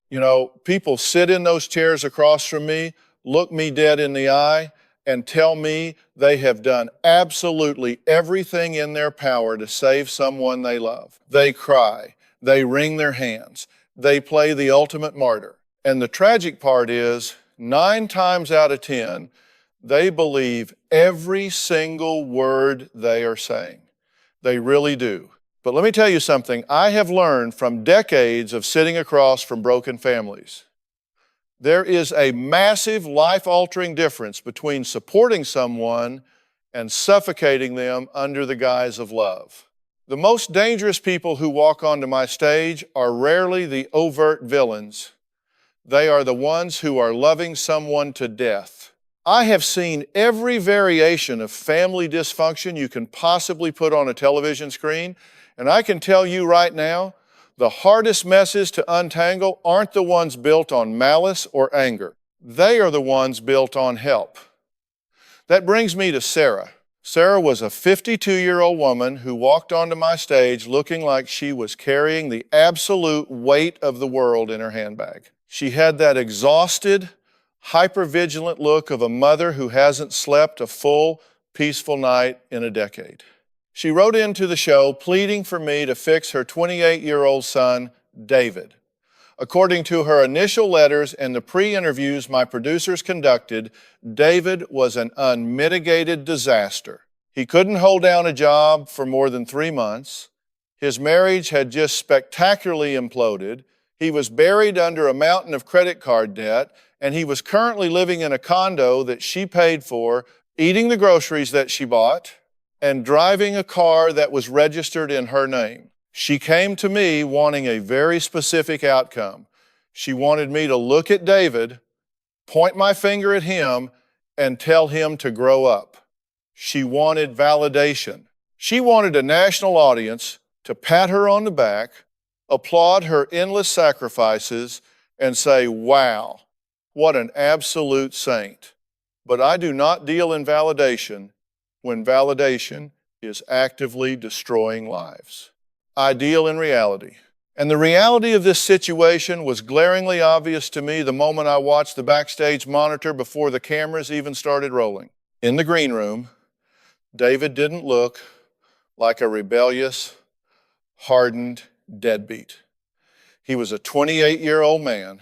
You know, people sit in those chairs across from me, look me dead in the eye, and tell me they have done absolutely everything in their power to save someone they love. They cry, they wring their hands, they play the ultimate martyr. And the tragic part is, 9 times out of 10, they believe every single word they are saying. They really do. But let me tell you something I have learned from decades of sitting across from broken families. There is a massive life-altering difference between supporting someone and suffocating them under the guise of love. The most dangerous people who walk onto my stage are rarely the overt villains. They are the ones who are loving someone to death. I have seen every variation of family dysfunction you can possibly put on a television screen, and I can tell you right now, the hardest messes to untangle aren't the ones built on malice or anger. They are the ones built on help. That brings me to Sarah. Sarah was a 52-year-old woman who walked onto my stage looking like she was carrying the absolute weight of the world in her handbag. She had that exhausted, hypervigilant look of a mother who hasn't slept a full, peaceful night in a decade. She wrote into the show pleading for me to fix her 28-year-old son, David. According to her initial letters and the pre-interviews my producers conducted, David was an unmitigated disaster. He couldn't hold down a job for more than 3 months. His marriage had just spectacularly imploded. He was buried under a mountain of credit card debt, and he was currently living in a condo that she paid for, eating the groceries that she bought, and driving a car that was registered in her name. She came to me wanting a very specific outcome. She wanted me to look at David, point my finger at him, and tell him to grow up. She wanted validation. She wanted a national audience to pat her on the back, applaud her endless sacrifices, and say, "Wow, what an absolute saint." But I do not deal in validation when validation is actively destroying lives. I deal in reality. And the reality of this situation was glaringly obvious to me the moment I watched the backstage monitor before the cameras even started rolling. In the green room, David didn't look like a rebellious, hardened deadbeat. He was a 28-year-old man,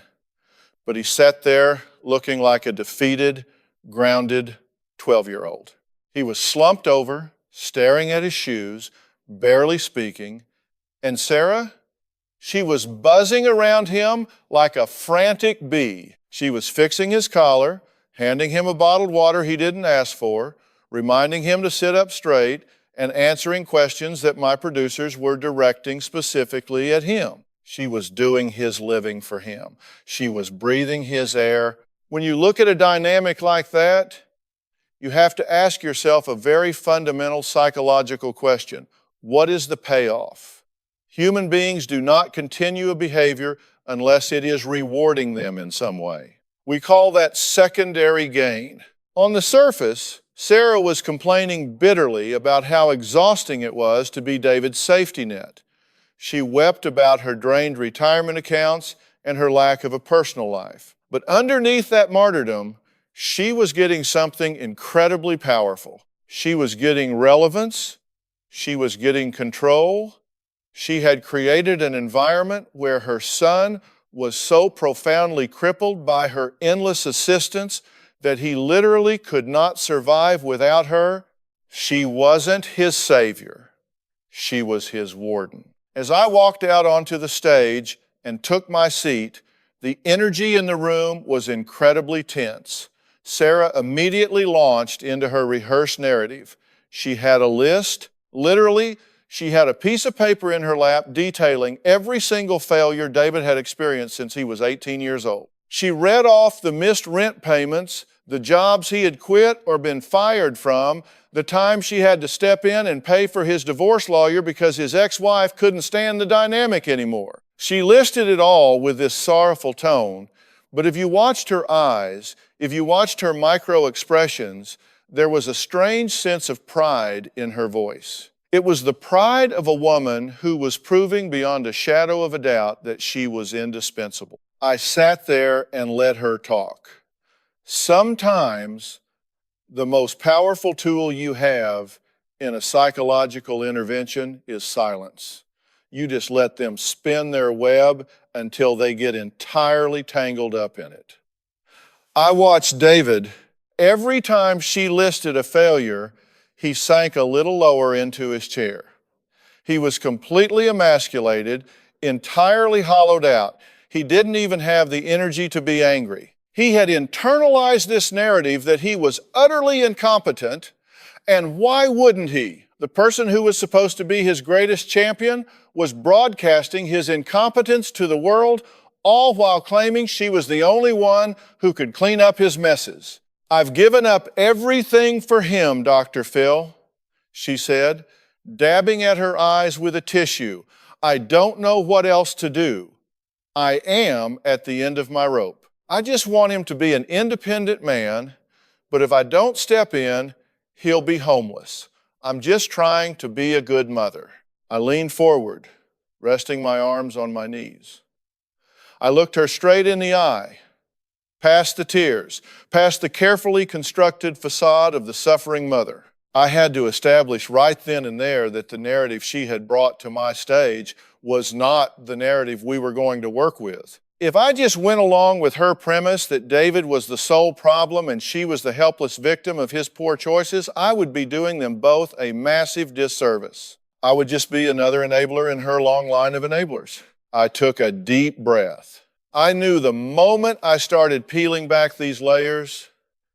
but he sat there looking like a defeated, grounded 12-year-old. He was slumped over, staring at his shoes, barely speaking, and Sarah, she was buzzing around him like a frantic bee. She was fixing his collar, handing him a bottled water he didn't ask for, reminding him to sit up straight, and answering questions that my producers were directing specifically at him. She was doing his living for him. She was breathing his air. When you look at a dynamic like that, you have to ask yourself a very fundamental psychological question. What is the payoff? Human beings do not continue a behavior unless it is rewarding them in some way. We call that secondary gain. On the surface, Sarah was complaining bitterly about how exhausting it was to be David's safety net. She wept about her drained retirement accounts and her lack of a personal life. But underneath that martyrdom, she was getting something incredibly powerful. She was getting relevance. She was getting control. She had created an environment where her son was so profoundly crippled by her endless assistance that he literally could not survive without her. She wasn't his savior. She was his warden. As I walked out onto the stage and took my seat, the energy in the room was incredibly tense. Sarah immediately launched into her rehearsed narrative. She had a list. Literally, she had a piece of paper in her lap detailing every single failure David had experienced since he was 18 years old. She read off the missed rent payments, the jobs he had quit or been fired from, the time she had to step in and pay for his divorce lawyer because his ex-wife couldn't stand the dynamic anymore. She listed it all with this sorrowful tone, but if you watched her eyes, if you watched her micro-expressions, there was a strange sense of pride in her voice. It was the pride of a woman who was proving beyond a shadow of a doubt that she was indispensable. I sat there and let her talk. Sometimes the most powerful tool you have in a psychological intervention is silence. You just let them spin their web until they get entirely tangled up in it. I watched David. Every time she listed a failure, he sank a little lower into his chair. He was completely emasculated, entirely hollowed out. He didn't even have the energy to be angry. He had internalized this narrative that he was utterly incompetent, and why wouldn't he? The person who was supposed to be his greatest champion was broadcasting his incompetence to the world, all while claiming she was the only one who could clean up his messes. "I've given up everything for him, Dr. Phil," she said, dabbing at her eyes with a tissue. "I don't know what else to do. I am at the end of my rope. I just want him to be an independent man, but if I don't step in, he'll be homeless. I'm just trying to be a good mother." I leaned forward, resting my arms on my knees. I looked her straight in the eye, past the tears, past the carefully constructed facade of the suffering mother. I had to establish right then and there that the narrative she had brought to my stage was not the narrative we were going to work with. If I just went along with her premise that David was the sole problem and she was the helpless victim of his poor choices, I would be doing them both a massive disservice. I would just be another enabler in her long line of enablers. I took a deep breath. I knew the moment I started peeling back these layers,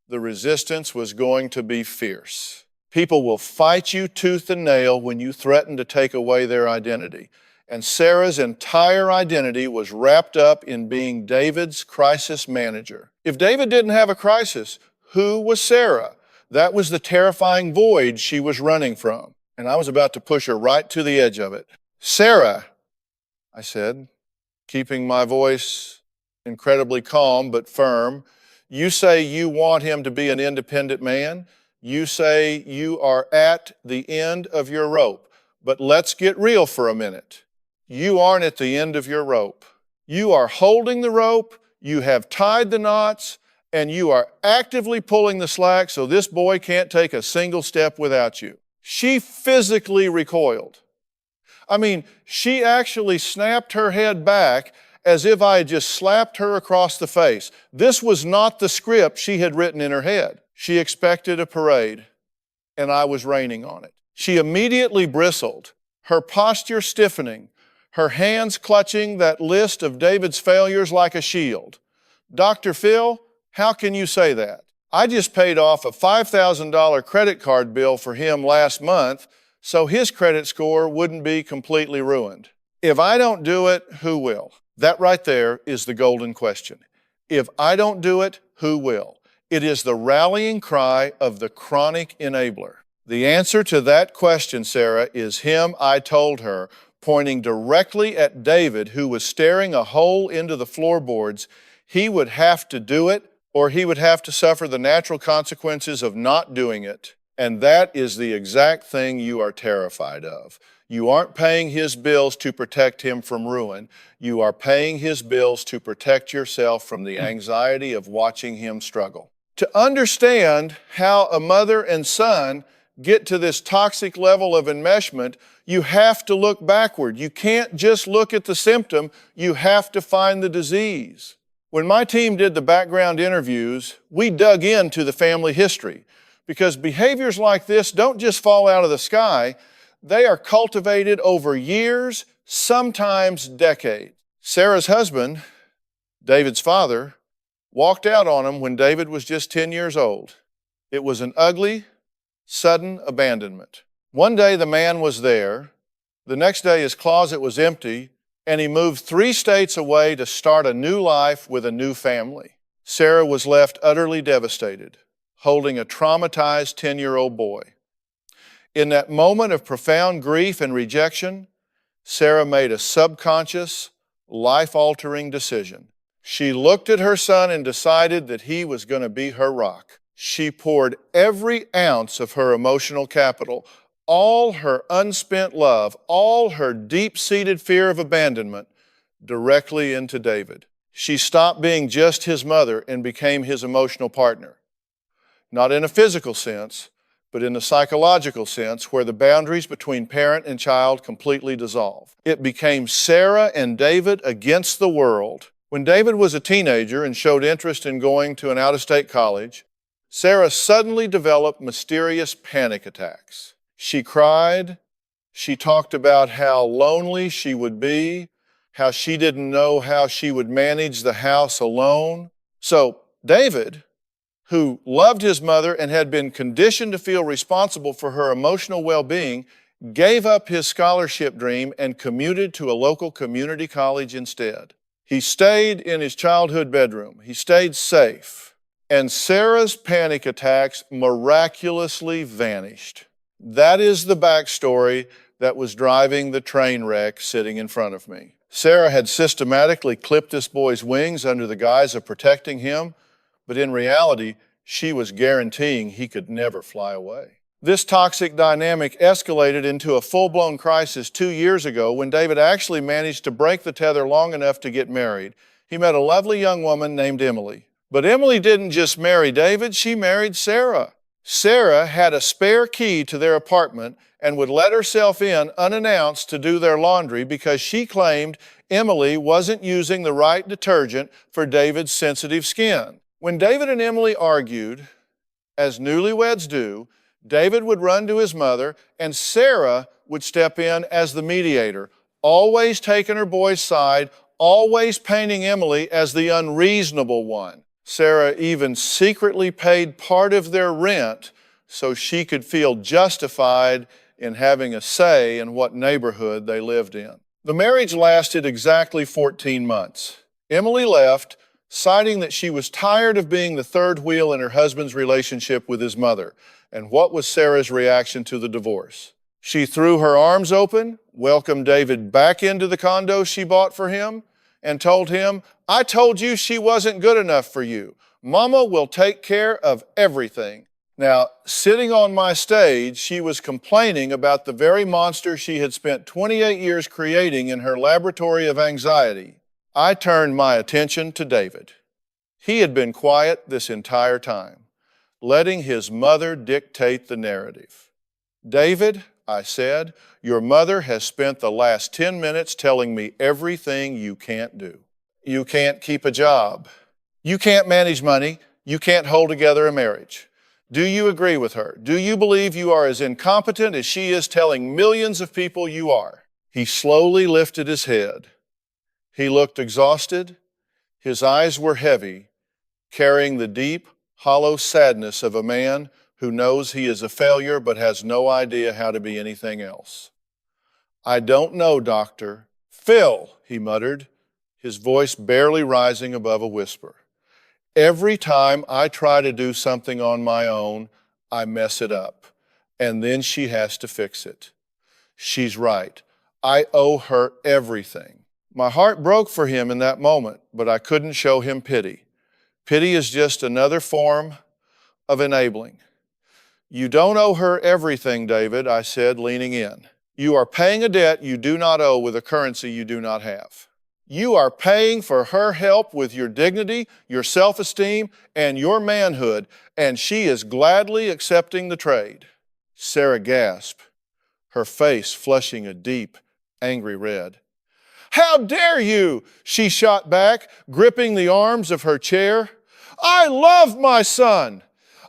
the resistance was going to be fierce. People will fight you tooth and nail when you threaten to take away their identity. And Sarah's entire identity was wrapped up in being David's crisis manager. If David didn't have a crisis, who was Sarah? That was the terrifying void she was running from. And I was about to push her right to the edge of it. "Sarah," I said, keeping my voice incredibly calm but firm, "you say you want him to be an independent man. You say you are at the end of your rope. But let's get real for a minute. You aren't at the end of your rope. You are holding the rope, you have tied the knots, and you are actively pulling the slack so this boy can't take a single step without you." She physically recoiled. I mean, she actually snapped her head back as if I had just slapped her across the face. This was not the script she had written in her head. She expected a parade, and I was raining on it. She immediately bristled, her posture stiffening, her hands clutching that list of David's failures like a shield. "Dr. Phil, how can you say that? I just paid off a $5,000 credit card bill for him last month, so his credit score wouldn't be completely ruined. If I don't do it, who will?" That right there is the golden question. If I don't do it, who will? It is the rallying cry of the chronic enabler. The answer to that question, Sarah, is him, I told her, pointing directly at David, who was staring a hole into the floorboards. He would have to do it, or he would have to suffer the natural consequences of not doing it. And that is the exact thing you are terrified of. You aren't paying his bills to protect him from ruin. You are paying his bills to protect yourself from the anxiety of watching him struggle. To understand how a mother and son get to this toxic level of enmeshment, you have to look backward. You can't just look at the symptom, you have to find the disease. When my team did the background interviews, we dug into the family history because behaviors like this don't just fall out of the sky, they are cultivated over years, sometimes decades. Sarah's husband, David's father, walked out on him when David was just 10 years old. It was an ugly, sudden abandonment. One day the man was there, the next day his closet was empty, and he moved 3 states away to start a new life with a new family. Sarah was left utterly devastated, holding a traumatized 10-year-old boy. In that moment of profound grief and rejection, Sarah made a subconscious, life-altering decision. She looked at her son and decided that he was going to be her rock. She poured every ounce of her emotional capital, all her unspent love, all her deep-seated fear of abandonment, directly into David. She stopped being just his mother and became his emotional partner. Not in a physical sense, but in the psychological sense where the boundaries between parent and child completely dissolve. It became Sarah and David against the world. When David was a teenager and showed interest in going to an out-of-state college, Sarah suddenly developed mysterious panic attacks. She cried. She talked about how lonely she would be, how she didn't know how she would manage the house alone. So David, who loved his mother and had been conditioned to feel responsible for her emotional well-being, gave up his scholarship dream and commuted to a local community college instead. He stayed in his childhood bedroom. He stayed safe. And Sarah's panic attacks miraculously vanished. That is the backstory that was driving the train wreck sitting in front of me. Sarah had systematically clipped this boy's wings under the guise of protecting him, but in reality, she was guaranteeing he could never fly away. This toxic dynamic escalated into a full-blown crisis 2 years ago when David actually managed to break the tether long enough to get married. He met a lovely young woman named Emily. But Emily didn't just marry David, she married Sarah. Sarah had a spare key to their apartment and would let herself in unannounced to do their laundry because she claimed Emily wasn't using the right detergent for David's sensitive skin. When David and Emily argued, as newlyweds do, David would run to his mother and Sarah would step in as the mediator, always taking her boy's side, always painting Emily as the unreasonable one. Sarah even secretly paid part of their rent so she could feel justified in having a say in what neighborhood they lived in. The marriage lasted exactly 14 months. Emily left, citing that she was tired of being the third wheel in her husband's relationship with his mother. And what was Sarah's reaction to the divorce? She threw her arms open, welcomed David back into the condo she bought for him, and told him, "I told you she wasn't good enough for you. Mama will take care of everything." Now, sitting on my stage, she was complaining about the very monster she had spent 28 years creating in her laboratory of anxiety. I turned my attention to David. He had been quiet this entire time, letting his mother dictate the narrative. "David," I said, "your mother has spent the last 10 minutes telling me everything you can't do. You can't keep a job. You can't manage money. You can't hold together a marriage. Do you agree with her? Do you believe you are as incompetent as she is telling millions of people you are?" He slowly lifted his head. He looked exhausted. His eyes were heavy, carrying the deep, hollow sadness of a man who knows he is a failure but has no idea how to be anything else. "I don't know, doctor." "Phil," he muttered, his voice barely rising above a whisper. "Every time I try to do something on my own, I mess it up, and then she has to fix it. She's right. I owe her everything." My heart broke for him in that moment, but I couldn't show him pity. Pity is just another form of enabling. "You don't owe her everything, David," I said, leaning in. "You are paying a debt you do not owe with a currency you do not have. You are paying for her help with your dignity, your self-esteem, and your manhood, and she is gladly accepting the trade." Sarah gasped, her face flushing a deep, angry red. "How dare you?" she shot back, gripping the arms of her chair. "I love my son.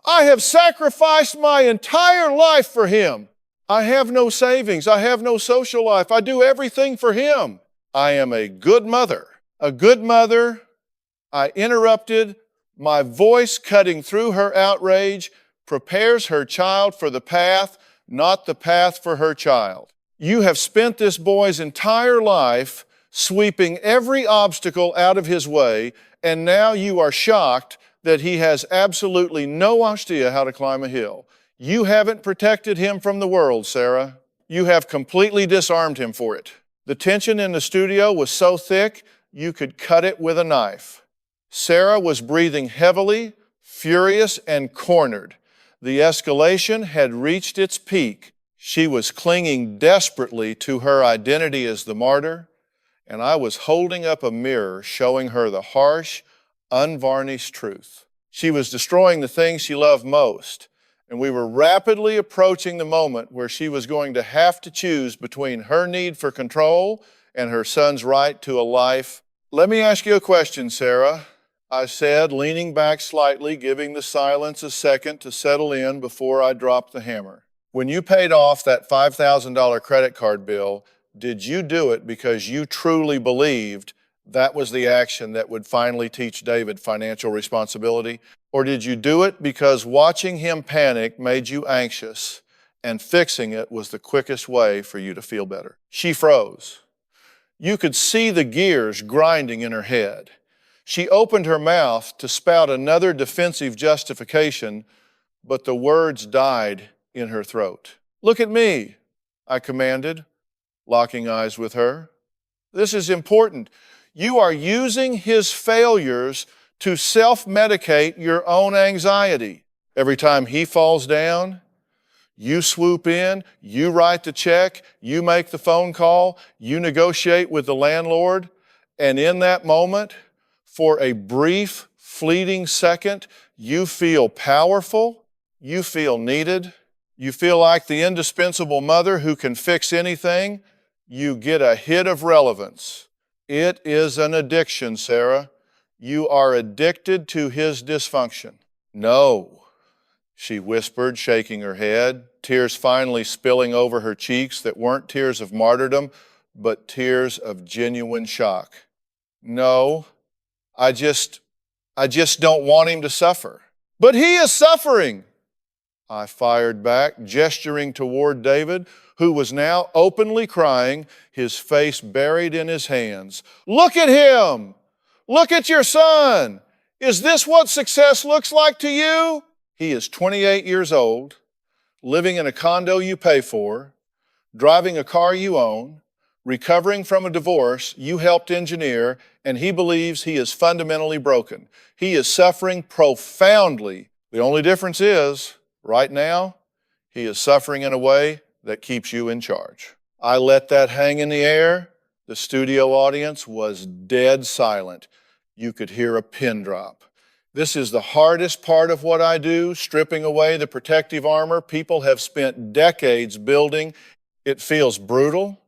I have sacrificed my entire life for him. I have no savings. I have no social life. I do everything for him. I am a good mother." "A good mother," I interrupted, my voice cutting through her outrage, "prepares her child for the path, not the path for her child. You have spent this boy's entire life sweeping every obstacle out of his way, and now you are shocked that he has absolutely no idea how to climb a hill. You haven't protected him from the world, Sarah. You have completely disarmed him for it." The tension in the studio was so thick, you could cut it with a knife. Sarah was breathing heavily, furious, and cornered. The escalation had reached its peak. She was clinging desperately to her identity as the martyr, and I was holding up a mirror showing her the harsh, unvarnished truth. She was destroying the things she loved most, and we were rapidly approaching the moment where she was going to have to choose between her need for control and her son's right to a life. "Let me ask you a question, Sarah," I said, leaning back slightly, giving the silence a second to settle in before I dropped the hammer. "When you paid off that $5,000 credit card bill, did you do it because you truly believed that was the action that would finally teach David financial responsibility? Or did you do it because watching him panic made you anxious and fixing it was the quickest way for you to feel better?" She froze. You could see the gears grinding in her head. She opened her mouth to spout another defensive justification, but the words died in her throat. "Look at me," I commanded, locking eyes with her. "This is important. You are using his failures to self-medicate your own anxiety. Every time he falls down, you swoop in, you write the check, you make the phone call, you negotiate with the landlord, and in that moment, for a brief, fleeting second, you feel powerful, you feel needed, you feel like the indispensable mother who can fix anything. You get a hit of relevance. It is an addiction, Sarah. You are addicted to his dysfunction." "No," she whispered, shaking her head, tears finally spilling over her cheeks that weren't tears of martyrdom, but tears of genuine shock. "No, I just don't want him to suffer." "But he is suffering," I fired back, gesturing toward David, who was now openly crying, his face buried in his hands. "Look at him! Look at your son! Is this what success looks like to you?" He is 28 years old, living in a condo you pay for, driving a car you own, recovering from a divorce you helped engineer, and he believes he is fundamentally broken. He is suffering profoundly. The only difference is, right now, he is suffering in a way that keeps you in charge. I let that hang in the air. The studio audience was dead silent. You could hear a pin drop. This is the hardest part of what I do, stripping away the protective armor people have spent decades building. It feels brutal.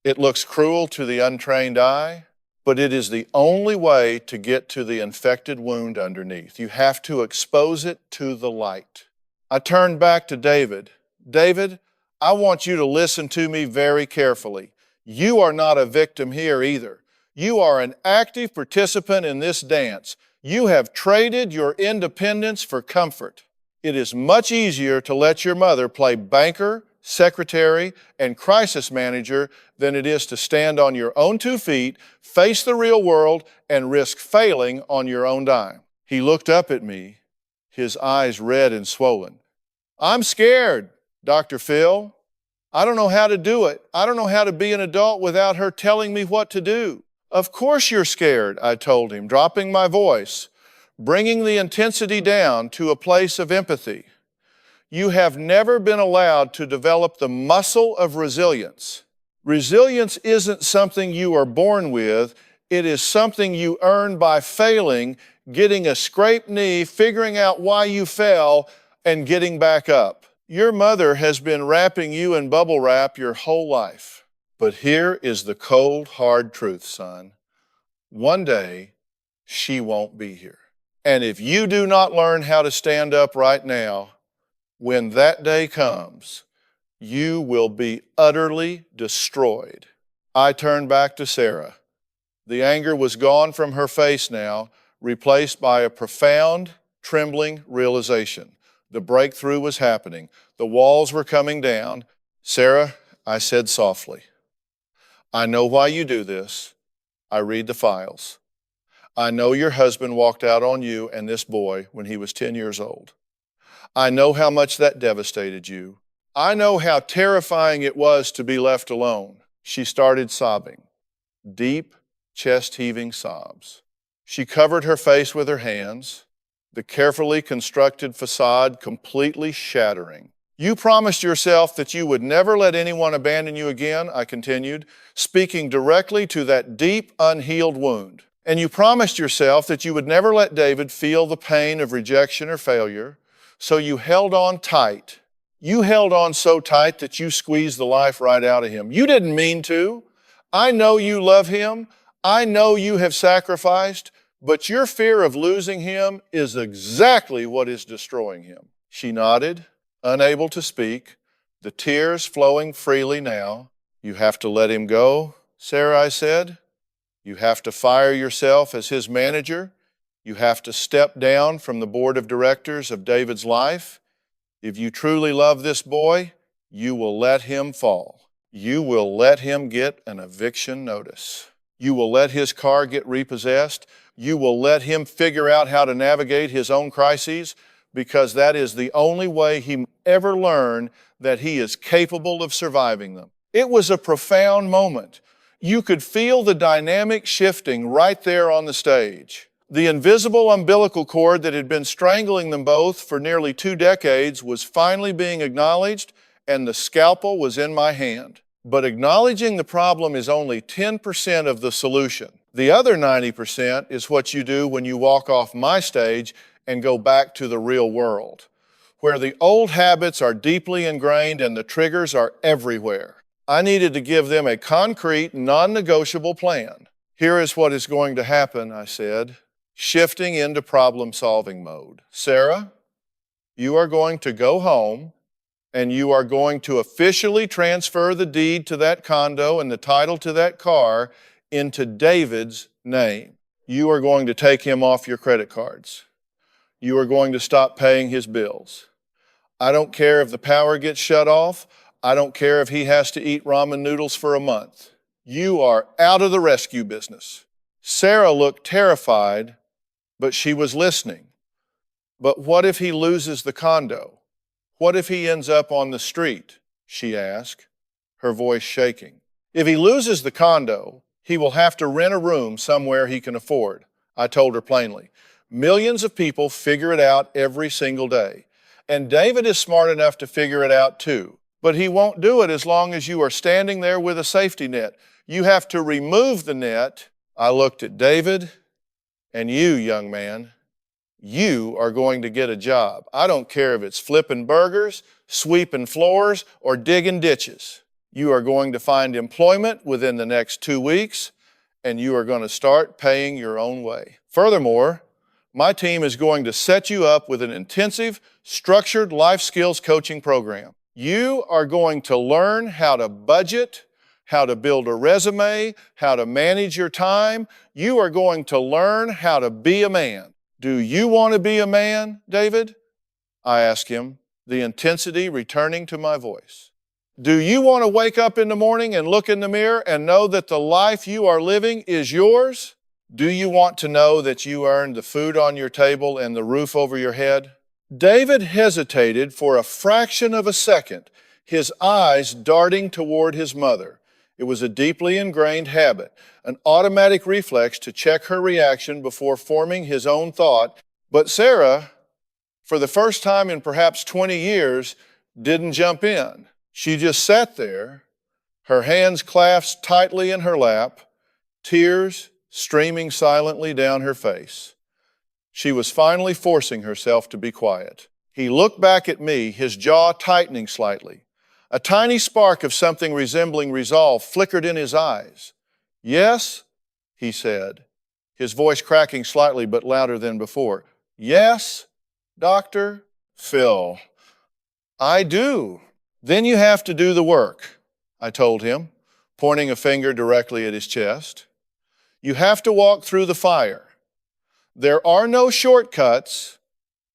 It looks cruel to the untrained eye, but it is the only way to get to the infected wound underneath. You have to expose it to the light. I turned back to David. "David, I want you to listen to me very carefully. You are not a victim here either. You are an active participant in this dance. You have traded your independence for comfort. It is much easier to let your mother play banker, secretary, and crisis manager than it is to stand on your own 2 feet, face the real world, and risk failing on your own dime." He looked up at me, his eyes red and swollen. "I'm scared, Dr. Phil. I don't know how to do it. I don't know how to be an adult without her telling me what to do." "Of course you're scared," I told him, dropping my voice, bringing the intensity down to a place of empathy. "You have never been allowed to develop the muscle of resilience. Resilience isn't something you are born with. It is something you earn by failing, getting a scraped knee, figuring out why you fell, and getting back up. Your mother has been wrapping you in bubble wrap your whole life. But here is the cold, hard truth, son. One day, she won't be here. And if you do not learn how to stand up right now, when that day comes, you will be utterly destroyed." I turned back to Sarah. The anger was gone from her face now, replaced by a profound, trembling realization. The breakthrough was happening. The walls were coming down. "Sarah," I said softly, "I know why you do this. I read the files. I know your husband walked out on you and this boy when he was 10 years old. I know how much that devastated you. I know how terrifying it was to be left alone." She started sobbing, deep, chest-heaving sobs. She covered her face with her hands, the carefully constructed facade completely shattering. You promised yourself that you would never let anyone abandon you again, I continued, speaking directly to that deep, unhealed wound. And you promised yourself that you would never let David feel the pain of rejection or failure, so you held on tight. You held on so tight that you squeezed the life right out of him. You didn't mean to. I know you love him. I know you have sacrificed, but your fear of losing him is exactly what is destroying him. She nodded, unable to speak, the tears flowing freely now. You have to let him go, Sarah, I said. You have to fire yourself as his manager. You have to step down from the board of directors of David's life. If you truly love this boy, you will let him fall. You will let him get an eviction notice. You will let his car get repossessed. You will let him figure out how to navigate his own crises, because that is the only way he ever learn that he is capable of surviving them. It was a profound moment. You could feel the dynamic shifting right there on the stage. The invisible umbilical cord that had been strangling them both for nearly 2 decades was finally being acknowledged, and the scalpel was in my hand. But acknowledging the problem is only 10% of the solution. The other 90% is what you do when you walk off my stage and go back to the real world, where the old habits are deeply ingrained and the triggers are everywhere. I needed to give them a concrete, non-negotiable plan. Here is what is going to happen, I said, shifting into problem-solving mode. Sarah, you are going to go home and you are going to officially transfer the deed to that condo and the title to that car into David's name. You are going to take him off your credit cards. You are going to stop paying his bills. I don't care if the power gets shut off. I don't care if he has to eat ramen noodles for a month. You are out of the rescue business. Sarah looked terrified, but she was listening. But what if he loses the condo? What if he ends up on the street? She asked, her voice shaking. If he loses the condo, he will have to rent a room somewhere he can afford, I told her plainly. Millions of people figure it out every single day. And David is smart enough to figure it out too. But he won't do it as long as you are standing there with a safety net. You have to remove the net. I looked at David, and you, young man, you are going to get a job. I don't care if it's flipping burgers, sweeping floors, or digging ditches. You are going to find employment within the next 2 weeks, and you are going to start paying your own way. Furthermore, my team is going to set you up with an intensive, structured life skills coaching program. You are going to learn how to budget, how to build a resume, how to manage your time. You are going to learn how to be a man. Do you want to be a man, David? I asked him, the intensity returning to my voice. Do you want to wake up in the morning and look in the mirror and know that the life you are living is yours? Do you want to know that you earned the food on your table and the roof over your head? David hesitated for a fraction of a second, his eyes darting toward his mother. It was a deeply ingrained habit, an automatic reflex to check her reaction before forming his own thought. But Sarah, for the first time in perhaps 20 years, didn't jump in. She just sat there, her hands clasped tightly in her lap, tears streaming silently down her face. She was finally forcing herself to be quiet. He looked back at me, his jaw tightening slightly. A tiny spark of something resembling resolve flickered in his eyes. Yes, he said, his voice cracking slightly but louder than before. Yes, Dr. Phil, I do. Then you have to do the work, I told him, pointing a finger directly at his chest. You have to walk through the fire. There are no shortcuts.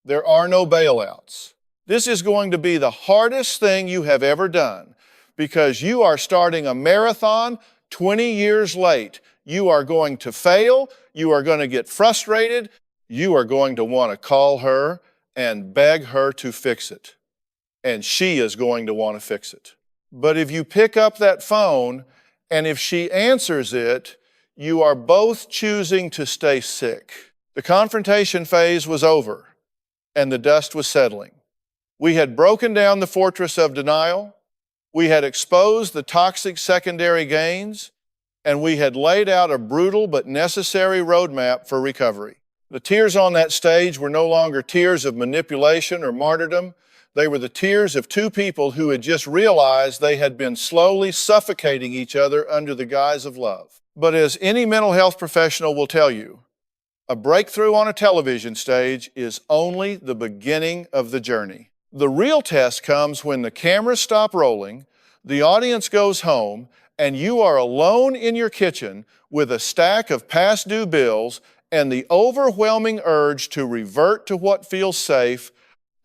There are no bailouts. This is going to be the hardest thing you have ever done because you are starting a marathon 20 years late. You are going to fail. You are going to get frustrated. You are going to want to call her and beg her to fix it. And she is going to want to fix it. But if you pick up that phone and if she answers it, you are both choosing to stay sick. The confrontation phase was over and the dust was settling. We had broken down the fortress of denial, we had exposed the toxic secondary gains, and we had laid out a brutal but necessary roadmap for recovery. The tears on that stage were no longer tears of manipulation or martyrdom. They were the tears of two people who had just realized they had been slowly suffocating each other under the guise of love. But as any mental health professional will tell you, a breakthrough on a television stage is only the beginning of the journey. The real test comes when the cameras stop rolling, the audience goes home, and you are alone in your kitchen with a stack of past due bills and the overwhelming urge to revert to what feels safe,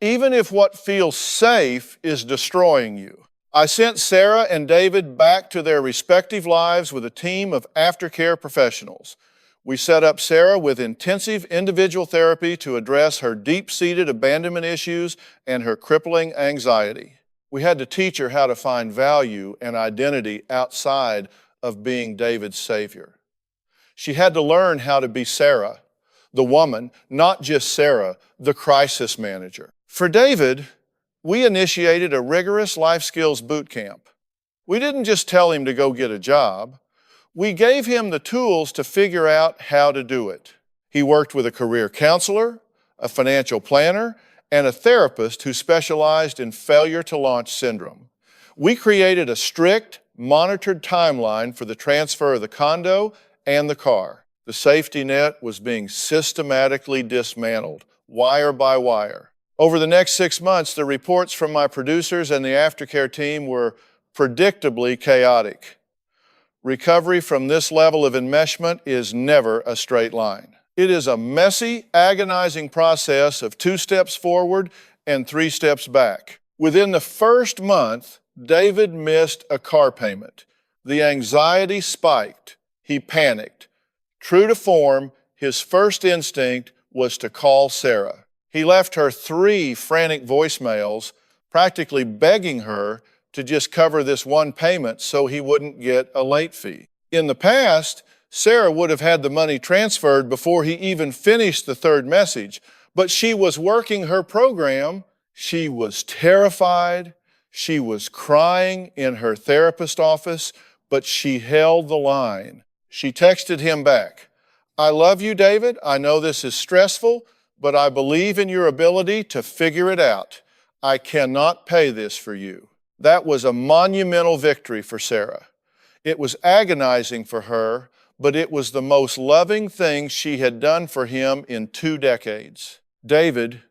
even if what feels safe is destroying you. I sent Sarah and David back to their respective lives with a team of aftercare professionals. We set up Sarah with intensive individual therapy to address her deep-seated abandonment issues and her crippling anxiety. We had to teach her how to find value and identity outside of being David's savior. She had to learn how to be Sarah, the woman, not just Sarah, the crisis manager. For David, we initiated a rigorous life skills boot camp. We didn't just tell him to go get a job. We gave him the tools to figure out how to do it. He worked with a career counselor, a financial planner, and a therapist who specialized in failure to launch syndrome. We created a strict, monitored timeline for the transfer of the condo and the car. The safety net was being systematically dismantled, wire by wire. Over the next 6 months, the reports from my producers and the aftercare team were predictably chaotic. Recovery from this level of enmeshment is never a straight line. It is a messy, agonizing process of 2 steps forward and 3 steps back. Within the first month, David missed a car payment. The anxiety spiked. He panicked. True to form, his first instinct was to call Sarah. He left her 3 frantic voicemails, practically begging her to just cover this one payment so he wouldn't get a late fee. In the past, Sarah would have had the money transferred before he even finished the 3rd message, but she was working her program. She was terrified. She was crying in her therapist's office, but she held the line. She texted him back, "I love you, David. I know this is stressful, but I believe in your ability to figure it out. I cannot pay this for you." That was a monumental victory for Sarah. It was agonizing for her, but it was the most loving thing she had done for him in 2 decades. David,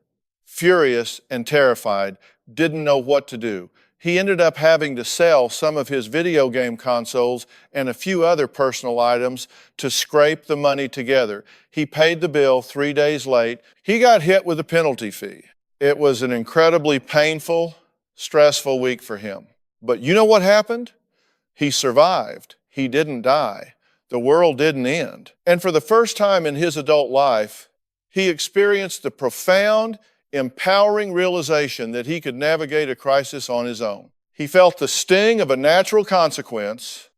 furious and terrified, didn't know what to do. He ended up having to sell some of his video game consoles and a few other personal items to scrape the money together. He paid the bill 3 days late. He got hit with a penalty fee. It was an incredibly painful, stressful week for him. But you know what happened? He survived. He didn't die. The world didn't end. And for the first time in his adult life, he experienced the profound, empowering realization that he could navigate a crisis on his own. He felt the sting of a natural consequence,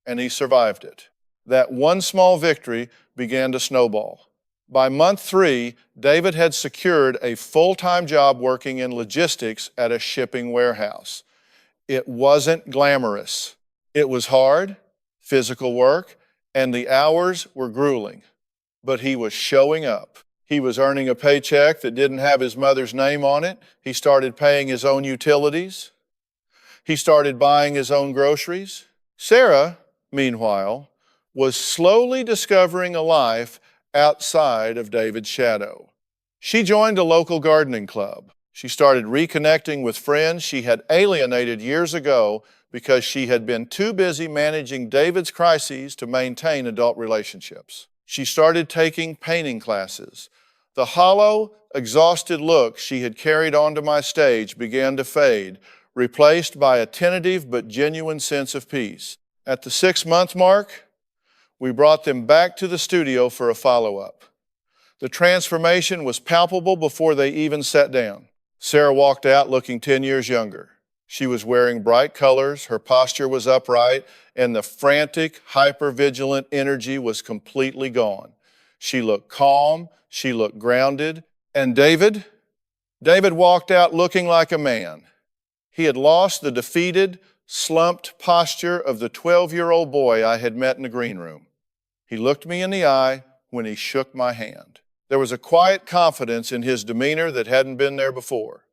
and he survived it. That one small victory began to snowball. By month 3, David had secured a full-time job working in logistics at a shipping warehouse. It wasn't glamorous. It was hard, physical work, and the hours were grueling. But he was showing up. He was earning a paycheck that didn't have his mother's name on it. He started paying his own utilities. He started buying his own groceries. Sarah, meanwhile, was slowly discovering a life outside of David's shadow. She joined a local gardening club. She started reconnecting with friends she had alienated years ago because she had been too busy managing David's crises to maintain adult relationships. She started taking painting classes. The hollow, exhausted look she had carried onto my stage began to fade, replaced by a tentative but genuine sense of peace. At the 6-month mark, we brought them back to the studio for a follow-up. The transformation was palpable before they even sat down. Sarah walked out looking 10 years younger. She was wearing bright colors, her posture was upright, and the frantic, hyper-vigilant energy was completely gone. She looked calm, she looked grounded, and David David walked out looking like a man. He had lost the defeated, slumped posture of the 12-year-old boy I had met in the green room. He looked me in the eye when he shook my hand. There was a quiet confidence in his demeanor that hadn't been there before.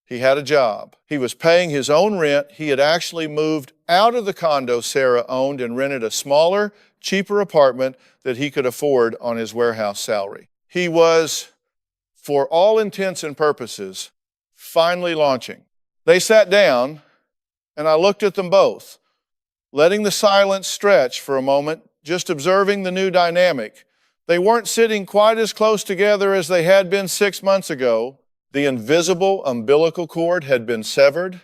He had a job. He was paying his own rent. He had actually moved out of the condo Sarah owned and rented a smaller, cheaper apartment that he could afford on his warehouse salary. He was, for all intents and purposes, finally launching. They sat down, and I looked at them both, letting the silence stretch for a moment, just observing the new dynamic. They weren't sitting quite as close together as they had been 6 months ago. The invisible umbilical cord had been severed,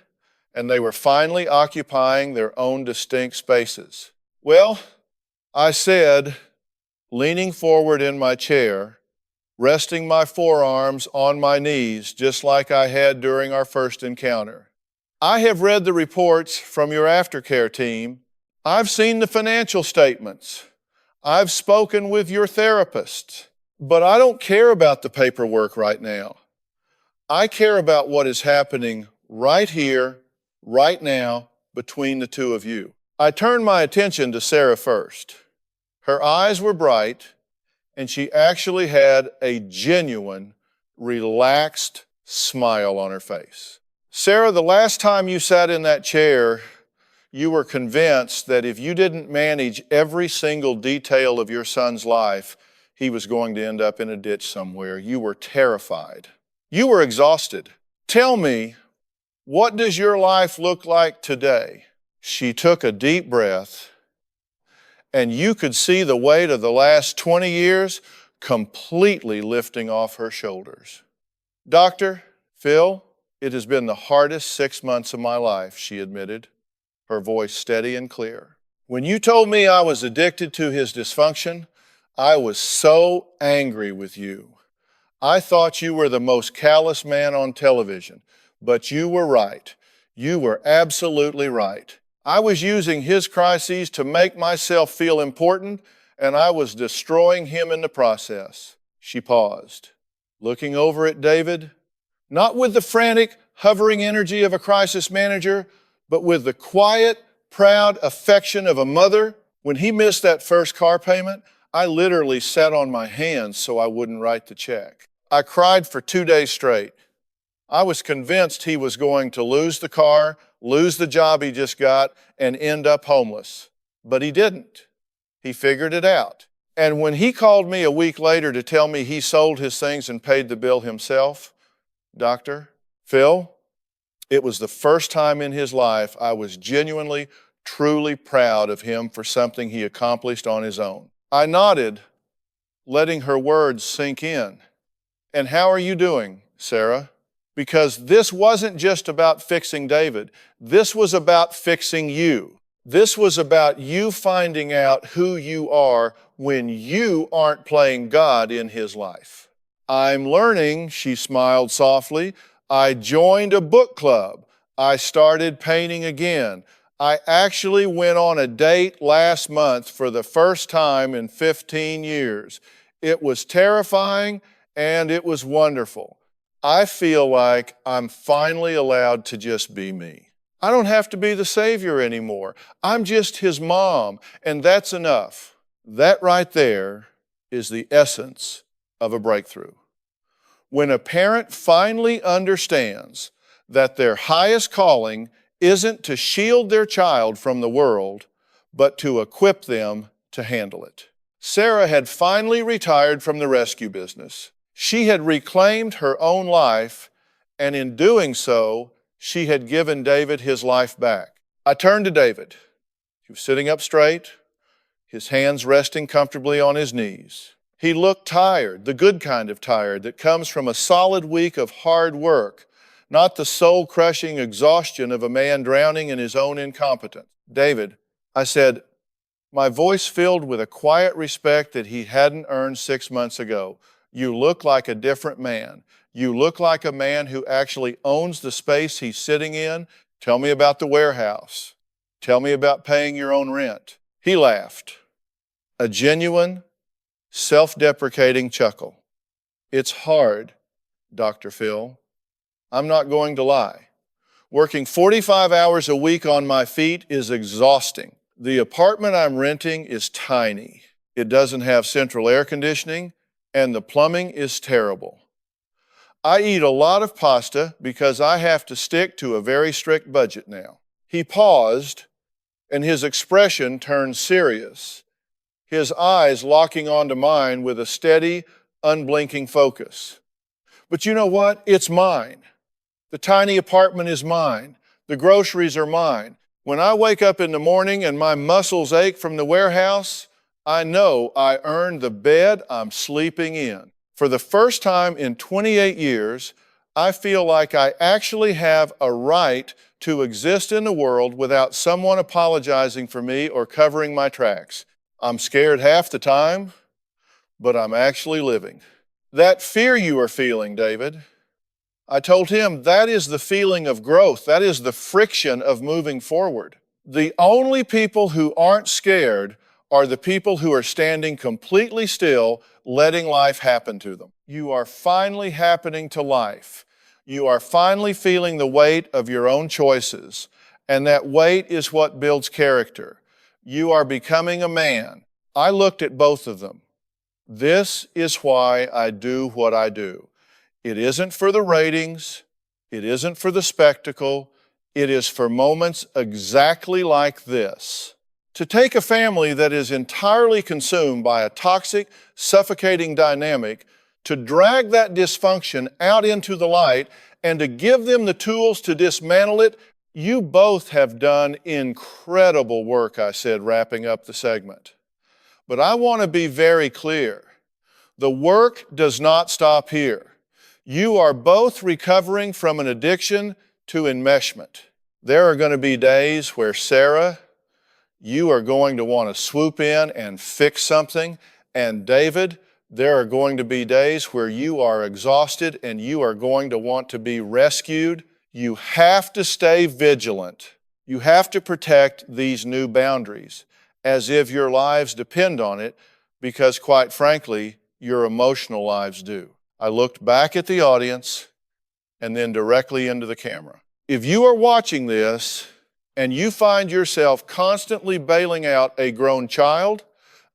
and they were finally occupying their own distinct spaces. "Well," I said, leaning forward in my chair, resting my forearms on my knees, just like I had during our first encounter. "I have read the reports from your aftercare team. I've seen the financial statements. I've spoken with your therapist. But I don't care about the paperwork right now. I care about what is happening right here, right now, between the two of you." I turned my attention to Sarah first. Her eyes were bright, and she actually had a genuine, relaxed smile on her face. "Sarah, the last time you sat in that chair, you were convinced that if you didn't manage every single detail of your son's life, he was going to end up in a ditch somewhere. You were terrified. You were exhausted. Tell me, what does your life look like today?" She took a deep breath, and you could see the weight of the last 20 years completely lifting off her shoulders. "Dr. Phil, it has been the hardest 6 months of my life," she admitted, her voice steady and clear. "When you told me I was addicted to his dysfunction, I was so angry with you. I thought you were the most callous man on television, but you were right. You were absolutely right. I was using his crises to make myself feel important, and I was destroying him in the process." She paused, looking over at David, not with the frantic, hovering energy of a crisis manager, but with the quiet, proud affection of a mother. "When he missed that first car payment, I literally sat on my hands so I wouldn't write the check. I cried for 2 days straight. I was convinced he was going to lose the car, lose the job he just got, and end up homeless. But he didn't. He figured it out. And when he called me a week later to tell me he sold his things and paid the bill himself, Dr. Phil, it was the first time in his life I was genuinely, truly proud of him for something he accomplished on his own." I nodded, letting her words sink in. "And how are you doing, Sarah?" Because this wasn't just about fixing David. This was about fixing you. This was about you finding out who you are when you aren't playing God in his life. "I'm learning," she smiled softly. "I joined a book club. I started painting again. I actually went on a date last month for the first time in 15 years. It was terrifying and it was wonderful. I feel like I'm finally allowed to just be me. I don't have to be the savior anymore. I'm just his mom, and that's enough." That right there is the essence of a breakthrough. When a parent finally understands that their highest calling isn't to shield their child from the world, but to equip them to handle it. Sarah had finally retired from the rescue business. She had reclaimed her own life, and in doing so, she had given David his life back. I turned to David. He was sitting up straight, his hands resting comfortably on his knees. He looked tired, the good kind of tired that comes from a solid week of hard work, not the soul-crushing exhaustion of a man drowning in his own incompetence. "David," I said, my voice filled with a quiet respect that he hadn't earned 6 months ago, "you look like a different man. You look like a man who actually owns the space he's sitting in. Tell me about the warehouse. Tell me about paying your own rent." He laughed, a genuine, self-deprecating chuckle. "It's hard, Dr. Phil. I'm not going to lie. Working 45 hours a week on my feet is exhausting. The apartment I'm renting is tiny. It doesn't have central air conditioning, and the plumbing is terrible. I eat a lot of pasta because I have to stick to a very strict budget now. He paused, and his expression turned serious, his eyes locking onto mine with a steady, unblinking focus. But you know what? It's mine. The tiny apartment is mine. The groceries are mine. When I wake up in the morning and my muscles ache from the warehouse, I know I earned the bed I'm sleeping in. For the first time in 28 years, I feel like I actually have a right to exist in the world without someone apologizing for me or covering my tracks. I'm scared half the time, but I'm actually living. That fear you are feeling, David, I told him that is the feeling of growth. That is the friction of moving forward. The only people who aren't scared are the people who are standing completely still, letting life happen to them. You are finally happening to life. You are finally feeling the weight of your own choices, and that weight is what builds character. You are becoming a man. I looked at both of them. This is why I do what I do. It isn't for the ratings. It isn't for the spectacle. It is for moments exactly like this. To take a family that is entirely consumed by a toxic, suffocating dynamic, to drag that dysfunction out into the light, and to give them the tools to dismantle it, you both have done incredible work, I said, wrapping up the segment. But I want to be very clear. The work does not stop here. You are both recovering from an addiction to enmeshment. There are going to be days where, Sarah, you are going to want to swoop in and fix something. And David, there are going to be days where you are exhausted and you are going to want to be rescued. You have to stay vigilant. You have to protect these new boundaries as if your lives depend on it, because quite frankly, your emotional lives do. I looked back at the audience and then directly into the camera. If you are watching this and you find yourself constantly bailing out a grown child,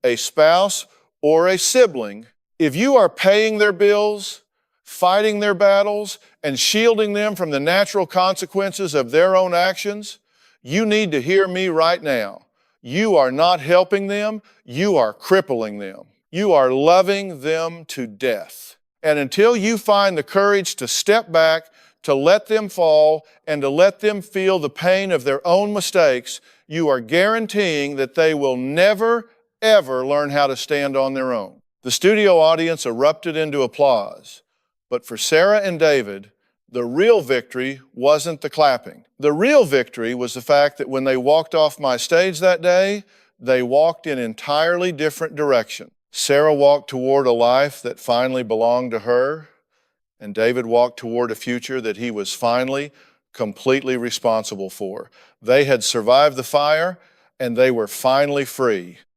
a spouse, or a sibling, if you are paying their bills, fighting their battles, and shielding them from the natural consequences of their own actions, you need to hear me right now. You are not helping them, you are crippling them. You are loving them to death. And until you find the courage to step back, to let them fall, and to let them feel the pain of their own mistakes, you are guaranteeing that they will never, ever learn how to stand on their own. The studio audience erupted into applause. But for Sarah and David, the real victory wasn't the clapping. The real victory was the fact that when they walked off my stage that day, they walked in entirely different direction. Sarah walked toward a life that finally belonged to her, and David walked toward a future that he was finally completely responsible for. They had survived the fire, and they were finally free.